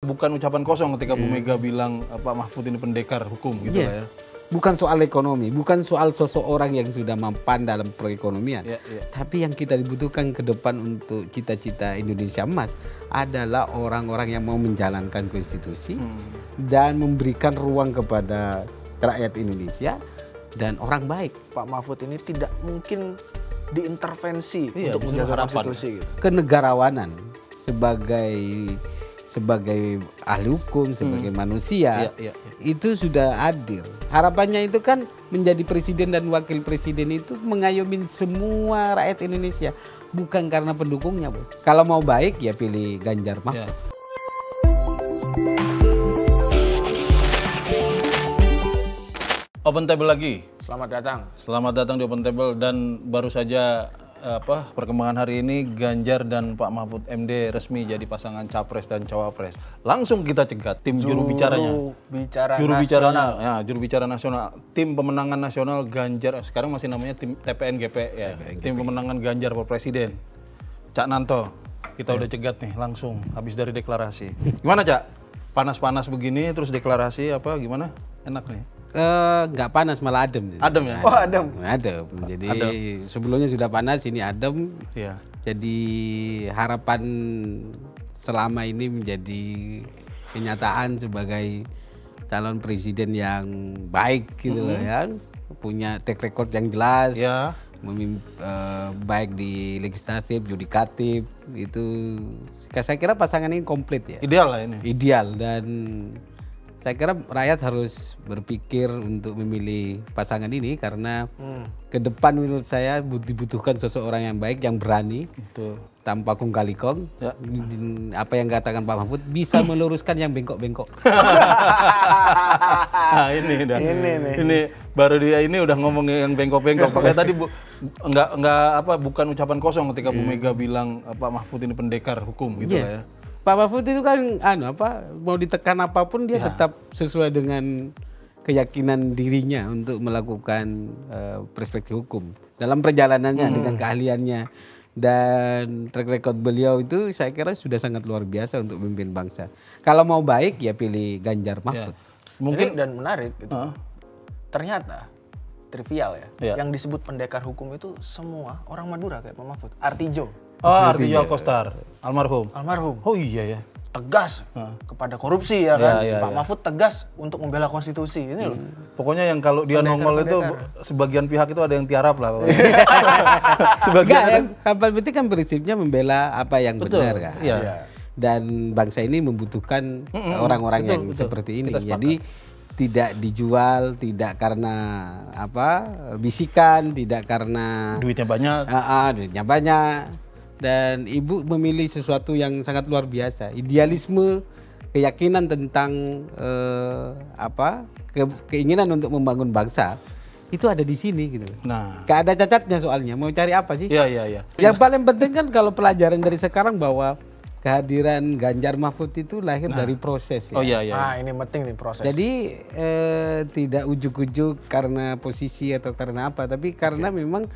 bukan ucapan kosong ketika Bu Mega bilang Pak Mahfud ini pendekar hukum gitu lah ya. Bukan soal ekonomi, bukan soal sosok orang yang sudah mampan dalam perekonomian. Tapi yang kita dibutuhkan ke depan untuk cita-cita Indonesia emas adalah orang-orang yang mau menjalankan konstitusi dan memberikan ruang kepada rakyat Indonesia dan orang baik. Pak Mahfud ini tidak mungkin diintervensi untuk menjaga konstitusi gitu. Kenegarawanan sebagai ahli hukum, sebagai manusia, itu sudah adil. Harapannya itu kan menjadi presiden dan wakil presiden itu mengayomi semua rakyat Indonesia, bukan karena pendukungnya, Bos. Kalau mau baik ya pilih Ganjar Mahfud. Open Table lagi. Selamat datang di Open Table, dan baru saja perkembangan hari ini Ganjar dan Pak Mahfud MD resmi jadi pasangan capres dan cawapres. Langsung kita cegat tim juru bicara nasional, tim pemenangan nasional Ganjar, sekarang masih namanya tim TPNGP ya, tim pemenangan Ganjar for Presiden. Cak Nanto, kita udah cegat nih langsung habis dari deklarasi. Gimana Cak? Panas-panas begini terus deklarasi apa gimana? Enak nih? Nggak panas, malah adem. Adem ya? Oh adem. Jadi sebelumnya sudah panas, ini adem. Iya. Jadi harapan selama ini menjadi kenyataan sebagai calon presiden yang baik gitu loh ya. Punya track record yang jelas. Ya. Baik di legislatif, yudikatif, itu saya kira pasangan ini komplit ya. Ideal lah ini. Ideal, dan saya kira rakyat harus berpikir untuk memilih pasangan ini karena ke depan menurut saya dibutuhkan seseorang yang baik, yang berani, tanpa kong kali kong. Ya. Apa yang katakan Pak Mahfud, bisa meluruskan yang bengkok-bengkok. Nah, ini baru dia ini udah ngomong yang bengkok-bengkok. Makanya tadi bukan ucapan kosong ketika Bu Mega bilang Pak Mahfud ini pendekar hukum gitu lah ya. Pak Mahfud itu kan mau ditekan apapun dia tetap sesuai dengan keyakinan dirinya untuk melakukan perspektif hukum dalam perjalanannya dengan keahliannya, dan track record beliau itu saya kira sudah sangat luar biasa untuk memimpin bangsa. Kalau mau baik ya pilih Ganjar Mahfud. Mungkin dan menarik gitu. Ternyata trivial ya. Yang disebut pendekar hukum itu semua orang Madura kayak Pak Mahfud. Artijo. Artijo Alkostar, almarhum. Oh iya ya. Tegas kepada korupsi ya kan. Pak Mahfud tegas untuk membela konstitusi. Ini loh. Pokoknya yang kalau dia nongol itu sebagian pihak itu ada yang tiarap lah. Yang penting kan prinsipnya membela apa yang benar kan. Dan bangsa ini membutuhkan orang-orang yang seperti ini. Jadi tidak dijual, tidak karena bisikan, tidak karena duitnya banyak. Dan Ibu memilih sesuatu yang sangat luar biasa, idealisme, keyakinan tentang keinginan untuk membangun bangsa itu ada di sini gitu. Nah, gak ada cacatnya soalnya. Mau cari apa sih? Iya. Yang paling penting kan kalau pelajaran dari sekarang bahwa kehadiran Ganjar Mahfud itu lahir dari proses. Ya. Oh iya. Ini penting nih proses. Jadi tidak ujuk-ujuk karena posisi atau karena apa, tapi karena memang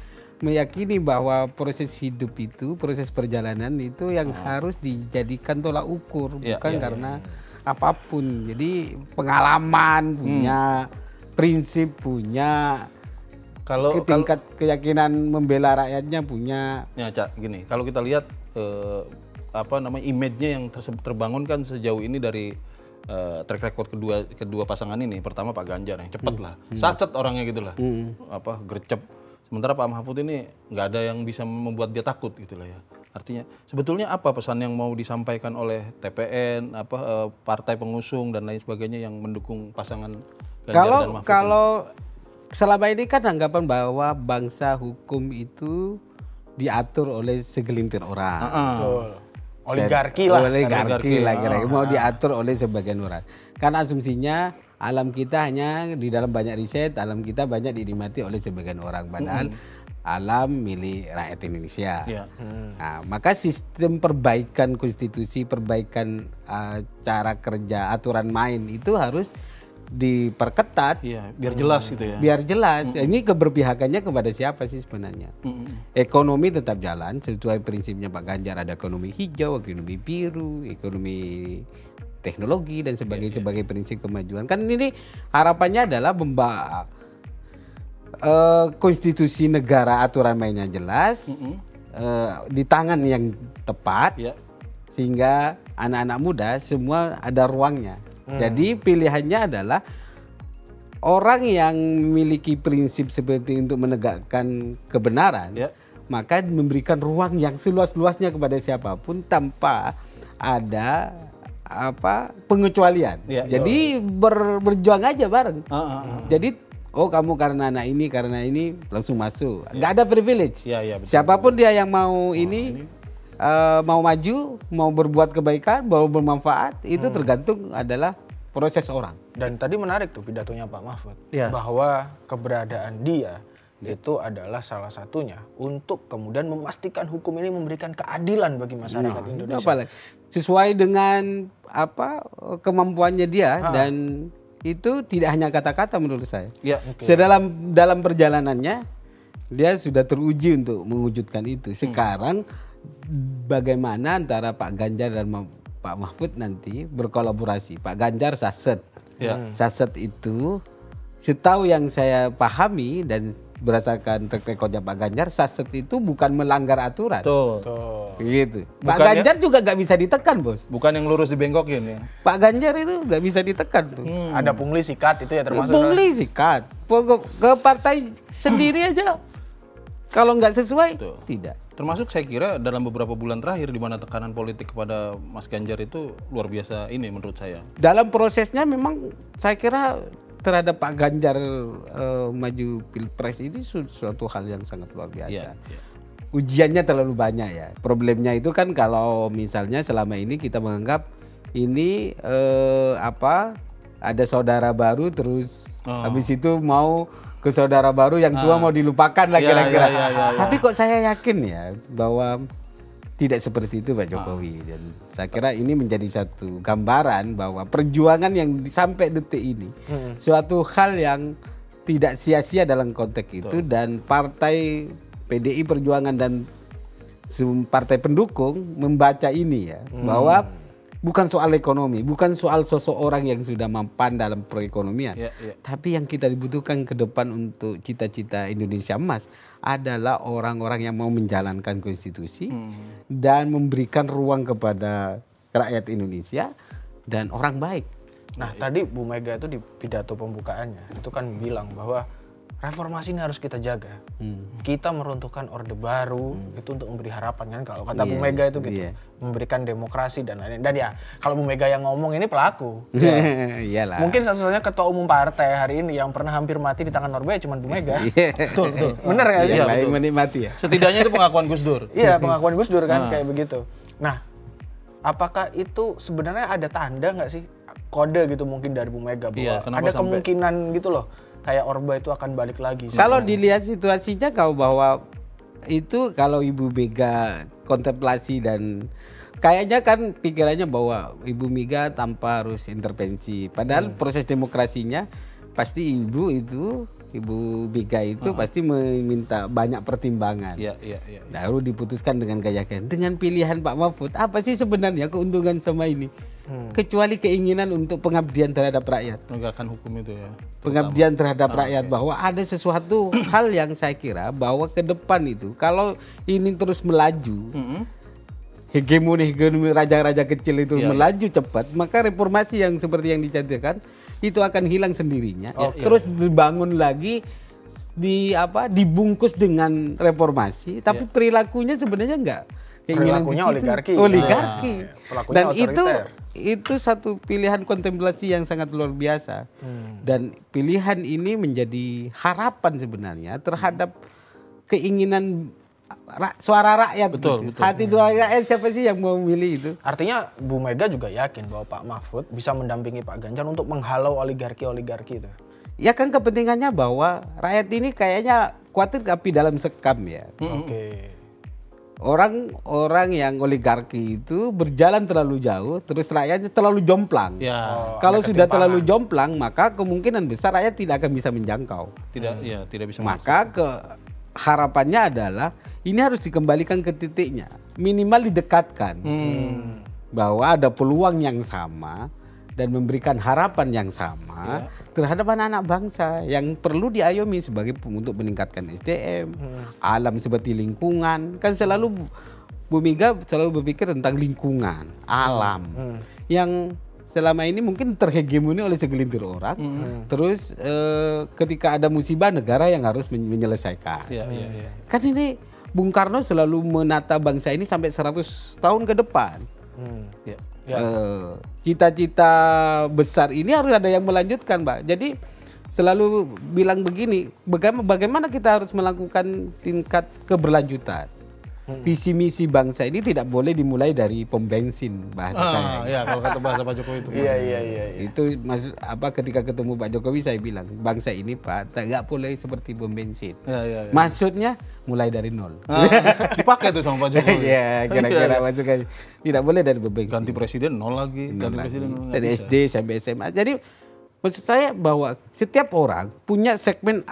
meyakini bahwa proses hidup itu, proses perjalanan itu yang harus dijadikan tolak ukur, bukan karena apapun. Jadi pengalaman punya, prinsip punya, tingkat keyakinan membela rakyatnya punya. Ya Cak, gini, kalau kita lihat image-nya yang terbangun kan sejauh ini dari track record kedua pasangan ini. Pertama Pak Ganjar yang cepat lah, sacet orangnya gitu lah, gercep. Sementara Pak Mahfud ini nggak ada yang bisa membuat dia takut gitu lah ya. Artinya sebetulnya apa pesan yang mau disampaikan oleh TPN, partai pengusung dan lain sebagainya yang mendukung pasangan Ganjar dan Mahfud? Kalau selama ini kan anggapan bahwa bangsa hukum itu diatur oleh segelintir orang. Oligarki lah kira-kira. Mau diatur oleh sebagian orang. Karena asumsinya alam kita hanya di dalam banyak riset, alam kita banyak dinikmati oleh sebagian orang, padahal alam milik rakyat Indonesia. Nah, maka sistem perbaikan konstitusi, perbaikan cara kerja, aturan main itu harus diperketat. Biar jelas gitu ya. Biar jelas. Ini keberpihakannya kepada siapa sih sebenarnya? Ekonomi tetap jalan sesuai prinsipnya Pak Ganjar, ada ekonomi hijau, ekonomi biru, ekonomi teknologi dan sebagai prinsip kemajuan. Kan ini harapannya adalah konstitusi negara aturan mainnya jelas, di tangan yang tepat, sehingga anak-anak muda semua ada ruangnya. Jadi pilihannya adalah orang yang memiliki prinsip seperti untuk menegakkan kebenaran, maka memberikan ruang yang seluas-luasnya kepada siapapun tanpa ada pengecualian. Jadi berjuang aja bareng. Jadi kamu karena anak ini, karena ini langsung masuk. Nggak ada privilege. Siapapun dia yang mau mau maju, mau berbuat kebaikan, mau bermanfaat, itu tergantung adalah proses orang. Dan tadi menarik tuh pidatonya Pak Mahfud, bahwa keberadaan dia itu adalah salah satunya untuk kemudian memastikan hukum ini memberikan keadilan bagi masyarakat Indonesia. Sesuai dengan kemampuannya dia, dan itu tidak hanya kata-kata menurut saya. Dalam perjalanannya dia sudah teruji untuk mewujudkan itu. Sekarang bagaimana antara Pak Ganjar dan Pak Mahfud nanti berkolaborasi. Pak Ganjar saset. Saset itu setahu yang saya pahami dan berdasarkan track recordnya Pak Ganjar, saset itu bukan melanggar aturan. Gitu. Pak Ganjar juga nggak bisa ditekan, Bos. Bukan yang lurus dibengkokin ya. Pak Ganjar itu nggak bisa ditekan tuh. Ada pungli sikat itu ya termasuk. Pungli sikat. Ke partai sendiri aja. Kalau nggak sesuai, tidak. Termasuk saya kira dalam beberapa bulan terakhir di mana tekanan politik kepada Mas Ganjar itu luar biasa ini menurut saya. Dalam prosesnya memang saya kira terhadap Pak Ganjar maju Pilpres ini suatu hal yang sangat luar biasa. Ujiannya terlalu banyak ya. Problemnya itu kan kalau misalnya selama ini kita menganggap ini ada saudara baru terus habis itu mau ke saudara baru yang tua mau dilupakan lah kira-kira. Tapi kok saya yakin ya bahwa tidak seperti itu Pak Jokowi, dan saya kira ini menjadi satu gambaran bahwa perjuangan yang sampai detik ini suatu hal yang tidak sia-sia dalam konteks itu. Dan partai PDI Perjuangan dan partai pendukung membaca ini ya, bahwa bukan soal ekonomi, bukan soal seseorang yang sudah mapan dalam perekonomian. Tapi yang kita dibutuhkan ke depan untuk cita-cita Indonesia emas adalah orang-orang yang mau menjalankan konstitusi dan memberikan ruang kepada rakyat Indonesia dan orang baik. Nah, tadi Bu Mega itu di pidato pembukaannya itu kan bilang bahwa reformasi ini harus kita jaga. Kita meruntuhkan orde baru itu untuk memberi harapan, kan kalau kata Bu Mega itu gitu. Memberikan demokrasi dan lain-lain. Dan ya kalau Bu Mega yang ngomong ini pelaku. Iyalah. Mungkin satu-satunya ketua umum partai hari ini yang pernah hampir mati di tangan Norwegia cuma Bu Mega. Betul. Bener nggak sih? Baik menikmati ya. Setidaknya itu pengakuan Gus Dur. Iya, pengakuan Gus Dur kan kayak begitu. Nah, apakah itu sebenarnya ada tanda nggak sih, kode gitu mungkin dari Bu Mega bahwa ada kemungkinan gitu loh, kayak Orba itu akan balik lagi? Kalau dilihat situasinya bahwa itu kalau Ibu Mega kontemplasi dan kayaknya kan pikirannya bahwa Ibu Mega tanpa harus intervensi. Padahal proses demokrasinya pasti Ibu Mega itu pasti meminta banyak pertimbangan. Lalu diputuskan dengan keyakinan. Dengan pilihan Pak Mahfud, apa sih sebenarnya keuntungan sama ini? Kecuali keinginan untuk pengabdian terhadap rakyat. Menegakkan hukum itu ya. Pengabdian terhadap rakyat, bahwa ada sesuatu hal yang saya kira bahwa ke depan itu kalau ini terus melaju, hegemoni raja-raja kecil itu melaju cepat, maka reformasi yang seperti yang dicantumkan itu akan hilang sendirinya. Terus dibangun lagi dibungkus dengan reformasi, tapi perilakunya sebenarnya enggak. Perilakunya oligarki. Dan itu satu pilihan kontemplasi yang sangat luar biasa. Dan pilihan ini menjadi harapan sebenarnya terhadap keinginan suara rakyat. Betul. Hati rakyat siapa sih yang mau memilih itu? Artinya Bu Mega juga yakin bahwa Pak Mahfud bisa mendampingi Pak Ganjar untuk menghalau oligarki itu. Ya kan kepentingannya bahwa rakyat ini kayaknya khawatir tapi dalam sekam ya. Orang yang oligarki itu berjalan terlalu jauh, terus rakyatnya terlalu jomplang. Kalau sudah terlalu jomplang, maka kemungkinan besar rakyat tidak akan bisa menjangkau. Tidak bisa. Maka harapannya adalah ini harus dikembalikan ke titiknya, minimal didekatkan, bahwa ada peluang yang sama dan memberikan harapan yang sama terhadap anak-anak bangsa yang perlu diayomi sebagai untuk meningkatkan SDM, alam seperti lingkungan. Kan selalu Bu Mega selalu berpikir tentang lingkungan, alam yang selama ini mungkin terhegemoni oleh segelintir orang. Terus ketika ada musibah negara yang harus menyelesaikan. Kan ini Bung Karno selalu menata bangsa ini sampai 100 tahun ke depan. Cita-cita besar ini harus ada yang melanjutkan, Mbak. Jadi selalu bilang begini, bagaimana kita harus melakukan tingkat keberlanjutan. Visi misi bangsa ini tidak boleh dimulai dari pom bensin, bahasa saya. Iya, kalau kata bahasa Pak Jokowi itu. Iya. Itu maksud apa, ketika ketemu Pak Jokowi saya bilang, bangsa ini Pak tidak boleh seperti pom bensin. Iya. Maksudnya mulai dari nol. Dipakai tuh sama Pak Jokowi. Iya, kira-kira masuknya tidak boleh dari pom bensin. Ganti presiden nol lagi, ganti presiden nol. Dari SD sampai SMA. Jadi maksud saya bahwa setiap orang punya segmen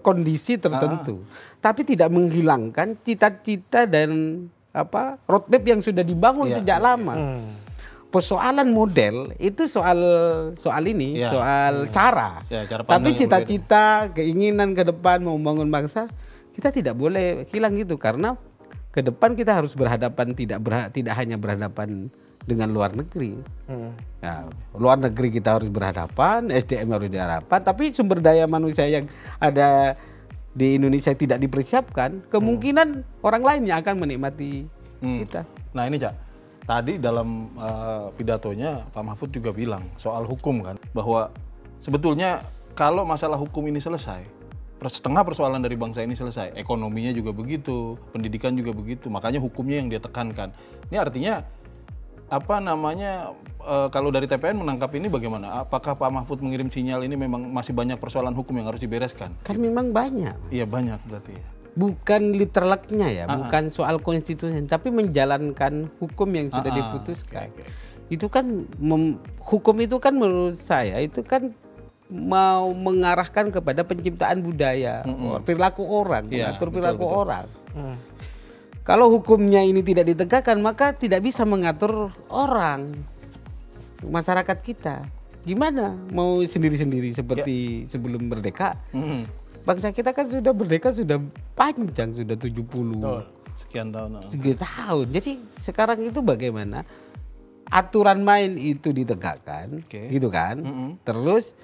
kondisi tertentu, tapi tidak menghilangkan cita-cita dan roadmap yang sudah dibangun sejak lama. Persoalan model itu soal ini, soal cara. Tapi cita-cita, keinginan ke depan mau membangun bangsa, kita tidak boleh hilang gitu, karena ke depan kita harus berhadapan tidak hanya berhadapan dengan luar negeri. Nah, luar negeri kita harus berhadapan, SDM harus dihadapan, tapi sumber daya manusia yang ada di Indonesia tidak dipersiapkan, kemungkinan orang lain yang akan menikmati kita. Nah ini Cak, tadi dalam pidatonya Pak Mahfud juga bilang soal hukum kan, bahwa sebetulnya kalau masalah hukum ini selesai, setengah persoalan dari bangsa ini selesai. Ekonominya juga begitu, pendidikan juga begitu, makanya hukumnya yang dia tekankan. Ini artinya kalau dari TPN menangkap ini bagaimana? Apakah Pak Mahfud mengirim sinyal ini memang masih banyak persoalan hukum yang harus dibereskan? Kan memang banyak. Iya banyak berarti ya. Bukan literalnya ya, bukan soal konstitusi, tapi menjalankan hukum yang sudah diputuskan. Itu kan hukum itu kan menurut saya itu kan mau mengarahkan kepada penciptaan budaya, perilaku orang, mengatur perilaku orang. Kalau hukumnya ini tidak ditegakkan, maka tidak bisa mengatur orang, masyarakat kita. Gimana mau sendiri-sendiri seperti sebelum merdeka? Bangsa kita kan sudah merdeka sudah panjang, sudah 70 sekian tahun. Jadi sekarang itu bagaimana aturan main itu ditegakkan, gitu kan? Terus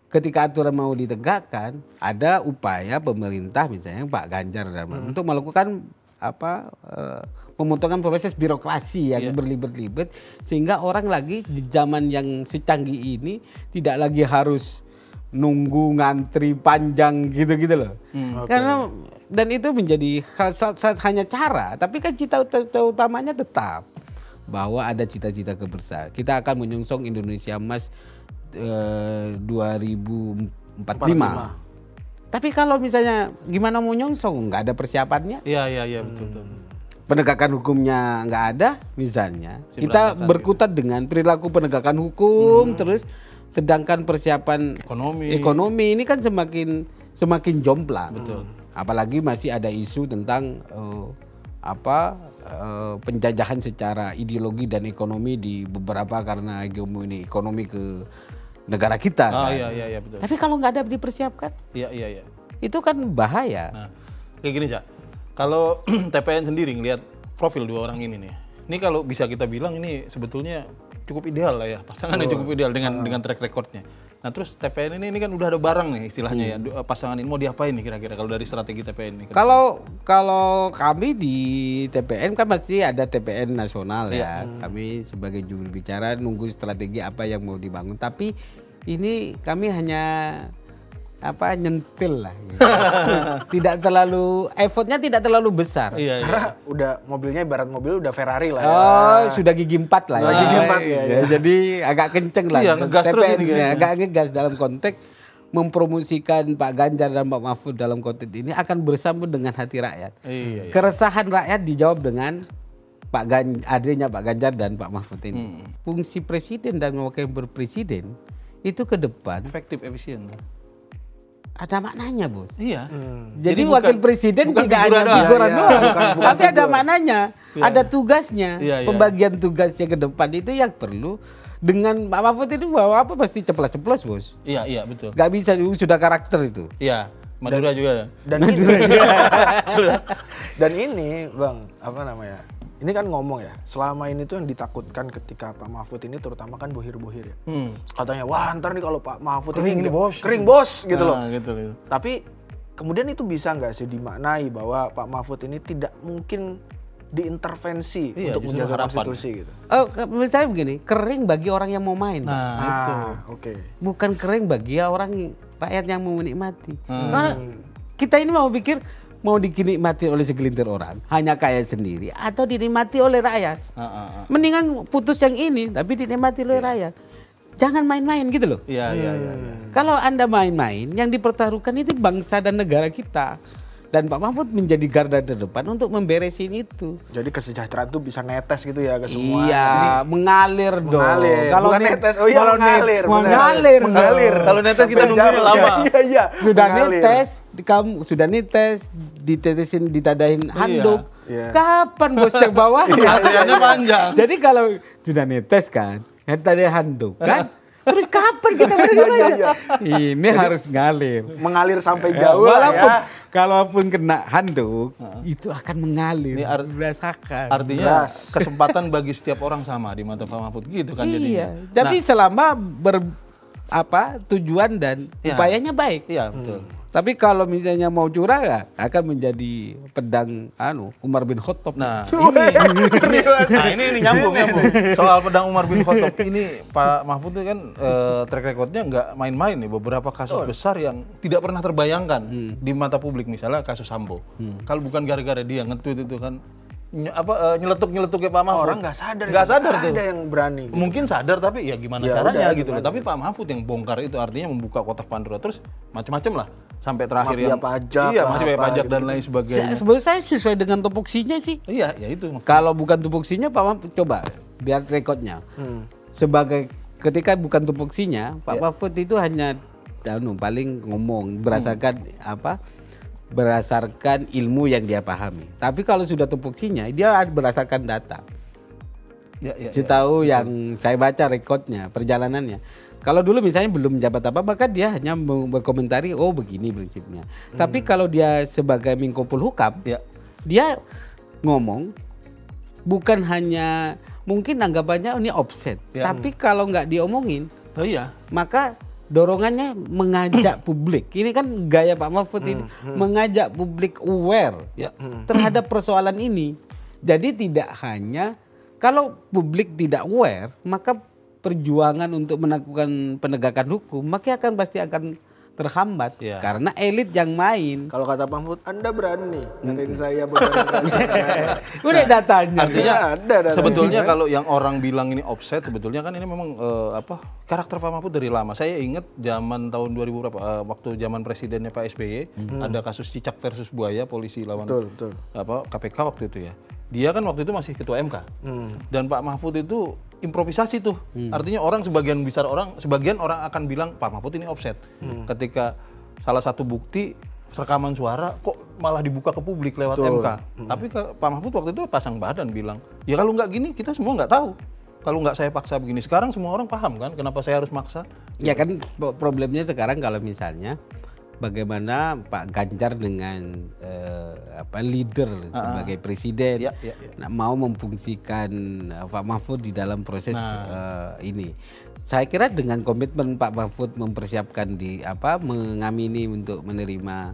ketika aturan mau ditegakkan, ada upaya pemerintah misalnya Pak Ganjar untuk melakukan memotongkan proses birokrasi yang berlibat-libat, sehingga orang lagi di zaman yang secanggih ini tidak lagi harus nunggu ngantri panjang gitu-gitu loh. Karena dan itu menjadi hanya cara, tapi kan cita utamanya tetap bahwa ada cita-cita kebersamaan. Kita akan menyongsong Indonesia Emas 2045. Tapi kalau misalnya gimana mau nyongsong, nggak ada persiapannya. Iya betul. Penegakan hukumnya nggak ada, misalnya. Kita berkutat dengan perilaku penegakan hukum, terus sedangkan persiapan ekonomi ini kan semakin jomplang. Betul. Apalagi masih ada isu tentang penjajahan secara ideologi dan ekonomi di beberapa karena hegemoni ekonomi ke negara kita. Iya betul. Tapi kalau nggak ada dipersiapkan, iya. itu kan bahaya. Nah, kayak gini Cak, kalau TPN sendiri ngelihat profil dua orang ini nih, ini kalau bisa kita bilang ini sebetulnya cukup ideal lah ya, pasangannya cukup ideal dengan track recordnya. Nah terus TPN ini kan udah ada barang nih istilahnya ya, pasangan ini mau diapain nih kira-kira kalau dari strategi TPN ini? Kalau kami di TPN kan masih ada TPN nasional ya, kami sebagai juru bicara nunggu strategi apa yang mau dibangun. Tapi ini kami hanya nyentil lah, gitu. Tidak terlalu effortnya tidak terlalu besar. Karena udah mobilnya ibarat mobil udah Ferrari lah. Sudah gigi 4 lah. Gigi 4 ya. Jadi agak kenceng lah. Ngegas terus ini. Agak ngegas dalam konteks mempromosikan Pak Ganjar dan Pak Mahfud dalam konteks ini akan bersambut dengan hati rakyat. Keresahan rakyat dijawab dengan adanya Pak Ganjar dan Pak Mahfud ini. Fungsi presiden dan wakil presiden itu ke depan efektif, efisien. Ada maknanya, Bos. Iya. Jadi wakil presiden tidak hanya figuran doang, tapi ada maknanya, ada tugasnya. Pembagian tugasnya ke depan itu yang perlu Dengan Pak Mahfud itu bawa apa pasti ceplos-ceplos bos. Iya betul. Gak bisa sudah karakter itu. Iya, Madura juga. Dan ini Bang, apa namanya? Ini kan ngomong ya, selama ini tuh yang ditakutkan ketika Pak Mahfud ini terutama kan bohir-bohir ya. Katanya, wah ntar nih kalau Pak Mahfud kering ini bos. kering bos gitu loh. Gitu. Tapi kemudian itu bisa nggak sih dimaknai bahwa Pak Mahfud ini tidak mungkin diintervensi untuk menjaga konstitusi gitu? Oh, menurut saya begini, kering bagi orang yang mau main. Itu. Oke. Bukan kering bagi orang rakyat yang mau menikmati. Karena kita ini mau pikir mau dinikmati oleh segelintir orang, hanya kaya sendiri atau dinikmati oleh rakyat. Mendingan putus yang ini tapi dinikmati oleh rakyat. Jangan main-main gitu loh. Iya. Kalau Anda main-main, yang dipertaruhkan itu bangsa dan negara kita. Dan Pak Mahfud menjadi garda terdepan untuk memberesin itu. Jadi kesejahteraan itu bisa netes gitu ya ke semua. Iya, mengalir dong. Kalau netes, kalau mengalir. Kalau netes kita nungguin lama. Iya. Sudah netes, ditetesin, ditadahin handuk. Iya. Kapan bos yang bawah? Antriannya panjang. Jadi kalau sudah netes kan, tadahin handuk kan. Terus kapan kita berdua? Ini harus ngalir. Mengalir sampai jauh walaupun ya. Kalaupun kena handuk, itu akan mengalir. Ini dirasakan. Artinya kesempatan bagi setiap orang sama di mata Pak Mahfud gitu kan jadinya. Tapi selama tujuan dan upayanya baik. Iya, betul. Tapi kalau misalnya mau curang ya akan menjadi pedang Umar bin Khattab. Nah, ini nyambung. Soal pedang Umar bin Khattab ini Pak Mahfud itu kan track recordnya nggak main-main nih. Beberapa kasus besar yang tidak pernah terbayangkan di mata publik, misalnya kasus Sambo. Kalau bukan gara-gara dia nge-tweet itu kan nyeletuk-nyeletuknya Pak Mahfud. Orang nggak sadar tuh. Ada yang berani. Gitu. Mungkin sadar tapi ya gimana caranya gitu loh. Tapi Pak Mahfud yang bongkar itu artinya membuka kotak Pandora terus macam-macam lah sampai terakhir mafia pajak. Iya, masih banyak pajak gitu. dan lain sebagainya. Sebenarnya saya sesuai dengan tupoksinya sih. Iya, ya itu. Kalau bukan tupoksinya Pak Mahfud coba lihat rekodnya. Sebagai ketika bukan tupoksinya, Pak Mahfud itu hanya paling ngomong berdasarkan ilmu yang dia pahami. Tapi kalau sudah tupoksinya, dia berdasarkan data. Saya tahu yang saya baca rekodnya, perjalanannya. Kalau dulu misalnya belum menjabat apa, maka dia hanya berkomentari, oh begini prinsipnya. Tapi kalau dia sebagai Menko Polhukam, dia ngomong bukan hanya mungkin anggapannya ini offset. Tapi kalau nggak diomongin, maka dorongannya mengajak publik. Ini kan gaya Pak Mahfud ini, mengajak publik aware terhadap persoalan ini. Jadi tidak hanya kalau publik tidak aware, maka perjuangan untuk melakukan penegakan hukum maka pasti akan terhambat karena elit yang main. Kalau kata Pak Mahfud, Anda berani ngatain saya bukan. Udah datanya. Artinya ada sebetulnya kalau yang orang bilang ini offset, sebetulnya kan ini memang karakter Pak Mahfud dari lama. Saya ingat zaman tahun 2000 berapa waktu zaman presidennya Pak SBY ada kasus cicak versus buaya, polisi lawan KPK waktu itu ya. Dia kan waktu itu masih ketua MK. Dan Pak Mahfud itu improvisasi tuh. Artinya sebagian orang akan bilang Pak Mahfud ini offset. Ketika salah satu bukti rekaman suara kok malah dibuka ke publik lewat MK. Tapi Pak Mahfud waktu itu pasang badan bilang, ya kalau nggak gini kita semua nggak tahu. Kalau nggak saya paksa begini. Sekarang semua orang paham kan kenapa saya harus maksa. Ya kan problemnya sekarang kalau misalnya bagaimana Pak Ganjar dengan leader sebagai presiden mau memfungsikan Pak Mahfud di dalam proses ini. Saya kira dengan komitmen Pak Mahfud mempersiapkan mengamini untuk menerima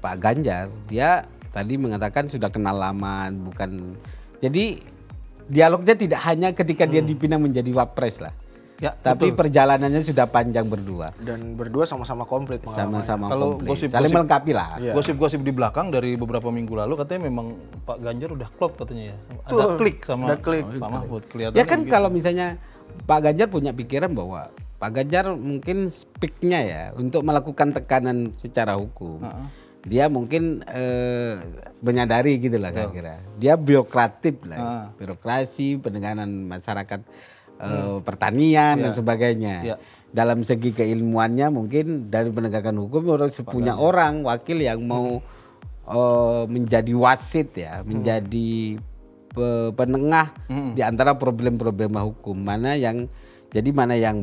Pak Ganjar, dia tadi mengatakan sudah kenal lama, bukan. Jadi dialognya tidak hanya ketika dia dipinang menjadi wapres lah. Tapi perjalanannya sudah panjang berdua. Dan berdua sama-sama komplit. Sama-sama kalau komplit. Saling melengkapi lah. Gosip-gosip di belakang dari beberapa minggu lalu katanya memang Pak Ganjar udah klop katanya ya. Ada klik sama Pak Mahfud kelihatan. Ya kan gitu. Kalau misalnya Pak Ganjar punya pikiran bahwa Pak Ganjar mungkin speak-nya ya untuk melakukan tekanan secara hukum. Dia mungkin menyadari gitu lah kira-kira. Dia birokratif lah. Birokrasi, pendengaran masyarakat pertanian dan sebagainya. Dalam segi keilmuannya mungkin dari penegakan hukum harus punya orang wakil yang mau menjadi wasit ya, menjadi penengah di antara problem-problem hukum. Mana yang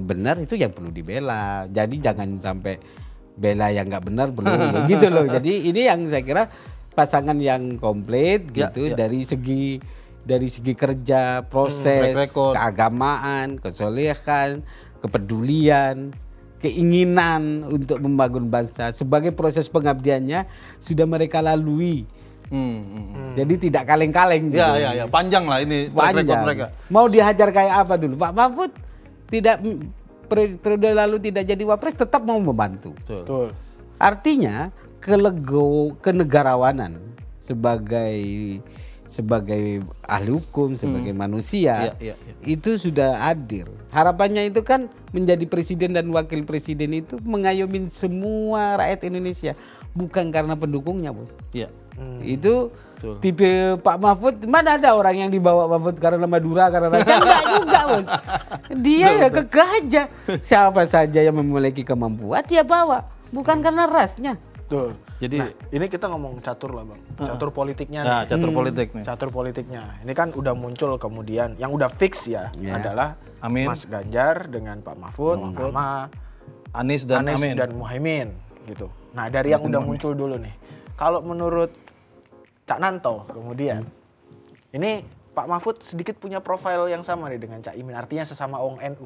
benar itu yang perlu dibela. Jadi jangan sampai bela yang nggak benar belum gitu loh. Jadi ini yang saya kira pasangan yang komplit gitu dari segi kerja, proses, keagamaan, kesolehan, kepedulian, keinginan untuk membangun bangsa sebagai proses pengabdiannya sudah mereka lalui. Jadi tidak kaleng-kaleng gitu. Ya, panjang lah ini track record mereka. Mau dihajar kayak apa dulu? Pak Mahfud tidak periode lalu tidak jadi wapres tetap mau membantu. Betul. Artinya kenegarawanan sebagai ahli hukum, sebagai manusia itu sudah hadir. Harapannya itu kan menjadi presiden dan wakil presiden itu mengayomi semua rakyat Indonesia, bukan karena pendukungnya, Bos. Iya. Itu tipe Pak Mahfud, mana ada orang yang dibawa Mahfud karena Madura, karena raja? Enggak juga, Bos. Dia ya kekeh aja. Siapa saja yang memiliki kemampuan dia bawa, bukan karena rasnya. Betul. Jadi ini kita ngomong catur lah, Bang. Catur politiknya nih. Nah, catur politik nih. Catur politiknya. Ini kan udah muncul kemudian yang udah fix ya adalah Mas Ganjar dengan Pak Mahfud sama Anies dan Muhaimin gitu. Nah, dari yang udah muncul dulu nih. Kalau menurut Cak Nanto kemudian ini Pak Mahfud sedikit punya profil yang sama nih dengan Cak Imin, artinya sesama orang NU.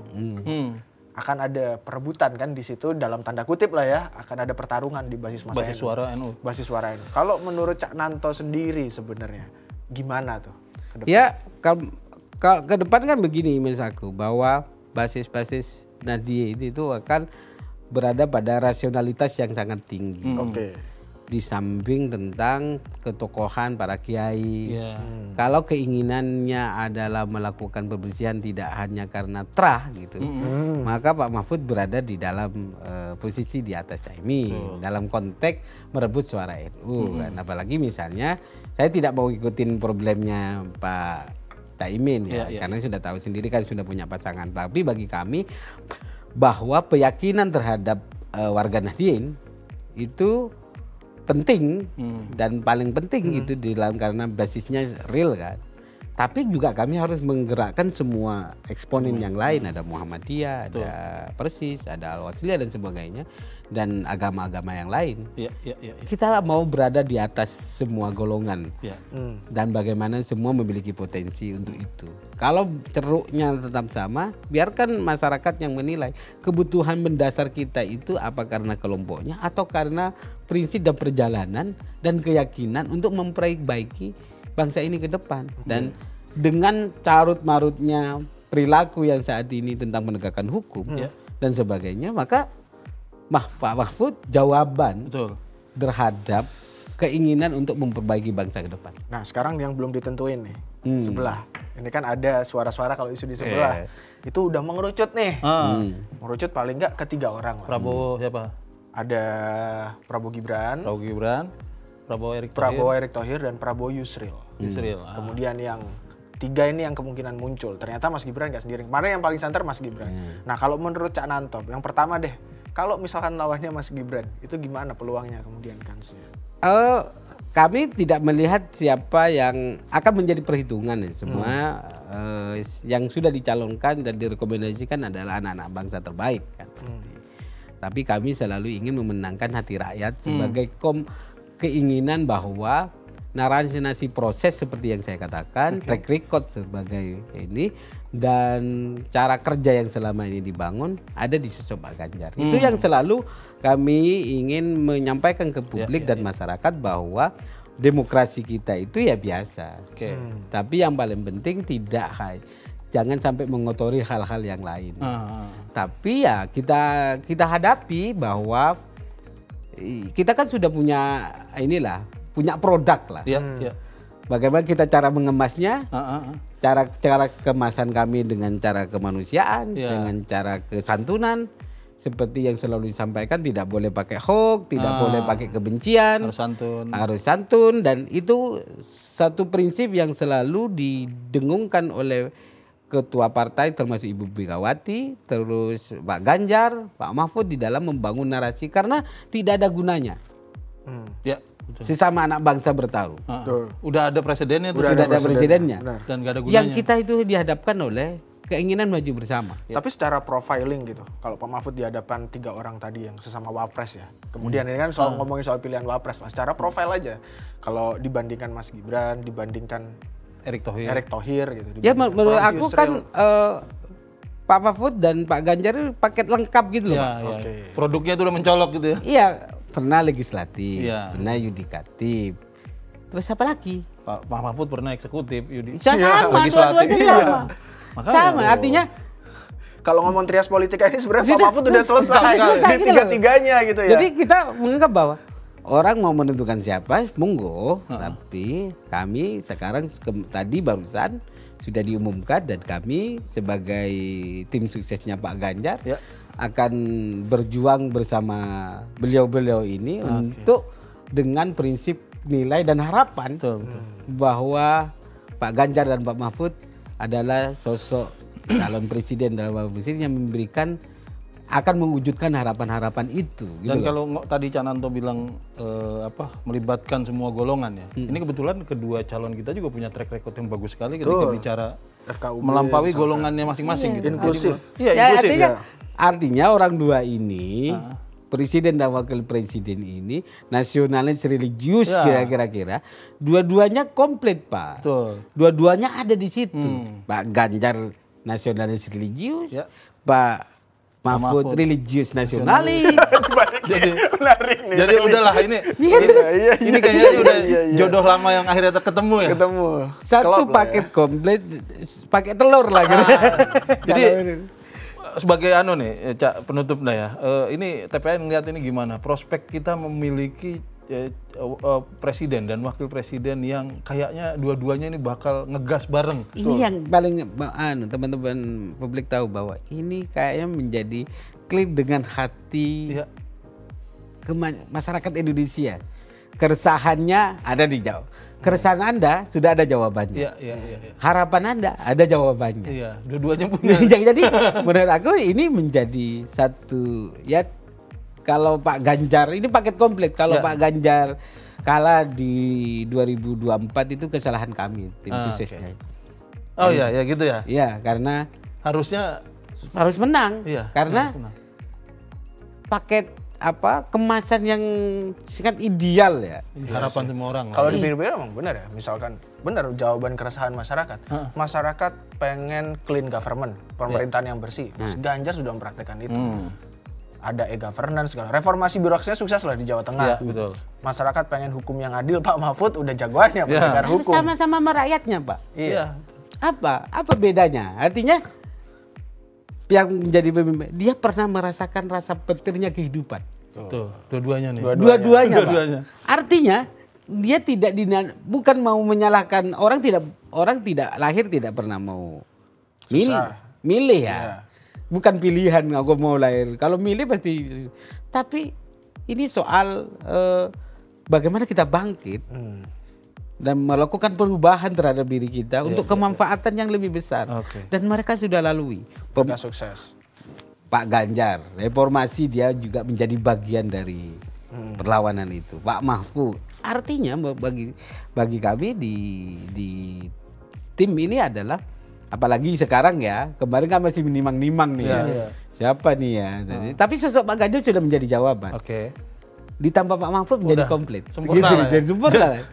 Akan ada perebutan kan di situ dalam tanda kutip lah ya, akan ada pertarungan di basis masa basis suara NU. Basis suara NU. Kalau menurut Cak Nanto sendiri sebenarnya gimana tuh ke depan? Ya, ke depan kan begini Mas aku, bahwa basis-basis Nahdien itu akan berada pada rasionalitas yang sangat tinggi. Oke. Di samping tentang ketokohan para kiai. Kalau keinginannya adalah melakukan pembersihan tidak hanya karena terah gitu, maka Pak Mahfud berada di dalam posisi di atas Caimin dalam konteks merebut suara NU. Kan. Apalagi misalnya saya tidak mau ikutin problemnya Pak Caimin karena sudah tahu sendiri kan sudah punya pasangan. Tapi bagi kami bahwa keyakinan terhadap warga Nahdien itu penting dan paling penting itu di dalam karena basisnya real kan. Tapi juga kami harus menggerakkan semua eksponen yang lain, ada Muhammadiyah, ada Persis, ada Al-Wasliyah dan sebagainya, dan agama-agama yang lain. Kita mau berada di atas semua golongan dan bagaimana semua memiliki potensi untuk itu. Kalau ceruknya tetap sama, biarkan masyarakat yang menilai kebutuhan mendasar kita itu apa karena kelompoknya atau karena prinsip dan perjalanan dan keyakinan untuk memperbaiki bangsa ini ke depan. Dan dengan carut-marutnya perilaku yang saat ini tentang penegakan hukum dan sebagainya, maka Pak Mahfud jawaban terhadap keinginan untuk memperbaiki bangsa ke depan. Nah, sekarang yang belum ditentuin nih, sebelah. Ini kan ada suara-suara kalau isu di sebelah. Itu udah mengerucut nih. Mengerucut paling enggak ke 3 orang lah. Prabowo siapa? Ada Prabowo Gibran, Prabowo Erick Thohir dan Prabowo Yusril. Kemudian yang 3 ini yang kemungkinan muncul. Ternyata Mas Gibran nggak sendiri. Kemarin yang paling santer Mas Gibran. Nah, kalau menurut Cak Nanto, yang pertama deh, kalau misalkan lawannya Mas Gibran, itu gimana peluangnya kemudian kansnya? Kami tidak melihat siapa yang akan menjadi perhitungan ya. Semua yang sudah dicalonkan dan direkomendasikan adalah anak-anak bangsa terbaik kan pasti. Tapi kami selalu ingin memenangkan hati rakyat sebagai keinginan bahwa narasi proses seperti yang saya katakan, track record sebagai ini, dan cara kerja yang selama ini dibangun ada di sosok Pak Ganjar. Itu yang selalu kami ingin menyampaikan ke publik dan masyarakat bahwa demokrasi kita itu ya biasa. Tapi yang paling penting jangan sampai mengotori hal-hal yang lain. Tapi ya kita hadapi bahwa kita kan sudah punya punya produk lah. Bagaimana kita cara mengemasnya, cara kemasan kami dengan cara kemanusiaan, dengan cara kesantunan, seperti yang selalu disampaikan, tidak boleh pakai hoax, tidak boleh pakai kebencian, harus santun, dan itu satu prinsip yang selalu didengungkan oleh ketua partai termasuk Ibu Megawati, terus Pak Ganjar, Pak Mahfud di dalam membangun narasi karena tidak ada gunanya. Sesama anak bangsa bertarung. Udah ada presidennya tuh. Sudah ada presidennya. Dan gak ada gunanya. Yang kita itu dihadapkan oleh keinginan maju bersama. Tapi secara profiling gitu, kalau Pak Mahfud dihadapkan 3 orang tadi yang sesama wapres ya. Kemudian ini kan ngomongin soal pilihan wapres, secara profil aja. Kalau dibandingkan Mas Gibran, dibandingkan Erick Thohir gitu. Ya menurut aku kan Pak Mahfud dan Pak Ganjar itu paket lengkap gitu loh, Pak. Produknya itu udah mencolok gitu ya. Iya, pernah legislatif, Iya. pernah yudikatif. Terus apa lagi? Pak Mahfud pernah eksekutif, Sama, dua-duanya sama. Makanya, Sama, artinya kalau ngomong trias politika ini sebenarnya Pak Sudah, Mahfud udah selesai selesai di gitu loh. tiga-tiganya gitu ya. jadi kita menganggap bahwa orang mau menentukan siapa, monggo. Tapi kami sekarang tadi barusan sudah diumumkan dan kami sebagai tim suksesnya Pak Ganjar akan berjuang bersama beliau-beliau ini untuk dengan prinsip nilai dan harapan bahwa Pak Ganjar dan Pak Mahfud adalah sosok calon presiden dan wakil presiden yang memberikan akan mewujudkan harapan-harapan itu. Dan kalau tadi Cananto bilang melibatkan semua golongan ya. Ini kebetulan kedua calon kita juga punya track record yang bagus sekali ketika bicara FKUB, melampaui golongannya masing-masing gitu. Inklusif. Iya, inklusif artinya orang dua ini presiden dan wakil presiden ini nasionalis religius kira-kira dua-duanya komplit, Pak. Betul. Dua-duanya ada di situ. Pak Ganjar nasionalis religius, Pak Mahfud religius nasionalis. Jadi Menarik nih. Jadi udahlah ini kayaknya udah jodoh lama yang akhirnya ketemu ya. Satu paket komplit, pakai telur lah gitu. Jadi sebagai Cak, penutup dah ya. Ini TPN melihat ini gimana? Prospek kita memiliki presiden dan wakil presiden yang kayaknya dua-duanya ini bakal ngegas bareng. Ini yang paling teman-teman publik tahu bahwa ini kayaknya menjadi klik dengan hati masyarakat Indonesia. Keresahannya ada di Jawa. Keresahan Anda sudah ada jawabannya. Harapan Anda ada jawabannya. Iya, dua-duanya punya. Jadi menurut aku ini menjadi satu kalau Pak Ganjar ini paket komplit. Kalau Pak Ganjar kalah di 2024 itu kesalahan kami tim suksesnya. Oh iya, ya gitu ya. Iya, karena harus menang. Iya, karena paket kemasan yang sangat ideal ya. Harapan semua orang. Kalau dipikir-pikir emang benar ya. Misalkan benar jawaban keresahan masyarakat. Masyarakat pengen clean government, pemerintahan yang bersih. Mas Ganjar sudah mempraktekkan itu. Ada e-governance segala. Reformasi birokrasinya sukses lah di Jawa Tengah. Betul. Masyarakat pengen hukum yang adil, Pak Mahfud udah jagoannya penegak hukum. Sama-sama merakyatnya, Pak. Iya. Apa bedanya? Artinya yang menjadi pemimpin, dia pernah merasakan rasa petirnya kehidupan. Tuh, dua-duanya nih. Dua-duanya. Pak. Artinya dia tidak bukan mau menyalahkan orang tidak lahir tidak pernah mau milih ya. Bukan pilihan aku mau lahir. Kalau milih pasti. Tapi ini soal bagaimana kita bangkit dan melakukan perubahan terhadap diri kita untuk kemanfaatan yang lebih besar. Dan mereka sudah lalui. Mereka sukses. Pak Ganjar, reformasi dia juga menjadi bagian dari perlawanan itu. Pak Mahfud, artinya bagi kami di tim ini adalah, apalagi sekarang ya, kemarin kan masih menimang-nimang nih siapa nih ya. Tapi sosok Pak Ganjar sudah menjadi jawaban. Ditambah Pak Mahfud menjadi komplit. Sempurna lah. Jadi sempurna.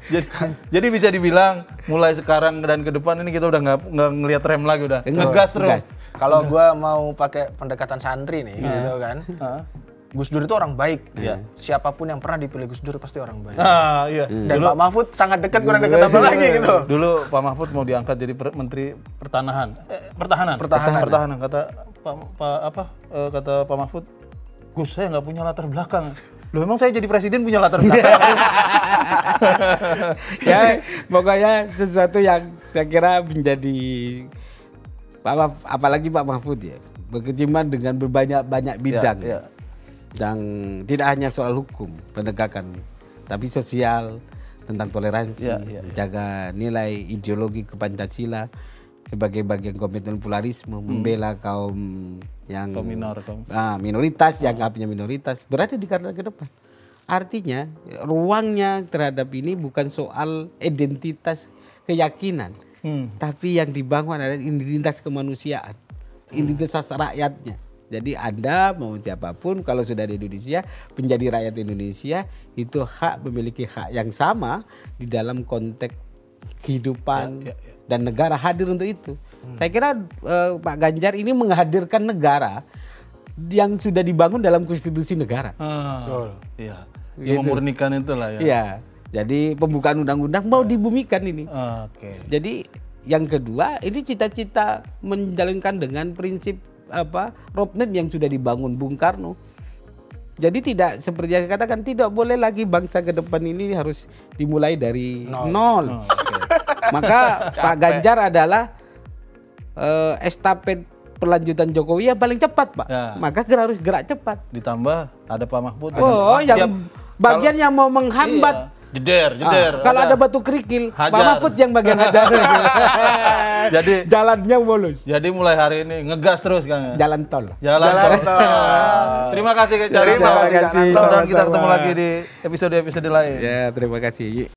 Jadi bisa dibilang mulai sekarang dan ke depan ini kita udah nggak ngelihat rem lagi, udah ngegas terus. Kalau gua mau pakai pendekatan santri nih gitu kan. Gus Dur itu orang baik. Siapapun yang pernah dipilih Gus Dur pasti orang baik. Dan Pak Mahfud sangat dekat, kurang dekat apa lagi gitu. Dulu Pak Mahfud mau diangkat jadi Menteri Pertahanan. Pertahanan. Kata Pak Mahfud, Gus, saya nggak punya latar belakang. Loh, emang saya jadi presiden punya latar belakang? Ya, pokoknya sesuatu yang saya kira menjadi apalagi Pak Mahfud ya, berkecimpung dengan banyak bidang. Dan tidak hanya soal hukum, penegakan, tapi sosial, tentang toleransi, jaga nilai ideologi Pancasila sebagai bagian komitmen pluralisme, membela kaum yang minoritas yang artinya minoritas berada di garda ke depan. Artinya ruangnya terhadap ini bukan soal identitas keyakinan, tapi yang dibangun adalah identitas kemanusiaan, identitas rakyatnya. Jadi Anda mau siapapun kalau sudah di Indonesia, menjadi rakyat Indonesia itu memiliki hak yang sama di dalam konteks kehidupan dan negara hadir untuk itu. Saya kira Pak Ganjar ini menghadirkan negara yang sudah dibangun dalam konstitusi negara. Iya. Yang memurnikan itulah ya. Iya. Jadi pembukaan undang-undang mau dibumikan ini. Oke. Jadi yang kedua ini cita-cita menjalankan dengan prinsip roadmap yang sudah dibangun Bung Karno. Jadi tidak seperti yang katakan, tidak boleh lagi bangsa ke depan ini harus dimulai dari nol. Maka Pak Ganjar adalah estafet pelanjutan Jokowi yang paling cepat, Pak. Ya. Maka harus gerak cepat. Ditambah ada Pak Mahfud. Yang bagian yang mau menghambat. Jeder. Kalau ada batu kerikil, Pak Hajar. Mahfud yang bagian hajar. Jadi jalannya mulus. Jadi mulai hari ini ngegas terus Kang. Jalan tol. Jalan tol. Terima kasih Kang. Terima kasih. Mudah-mudahan kita ketemu lagi di episode lain. Ya, terima kasih.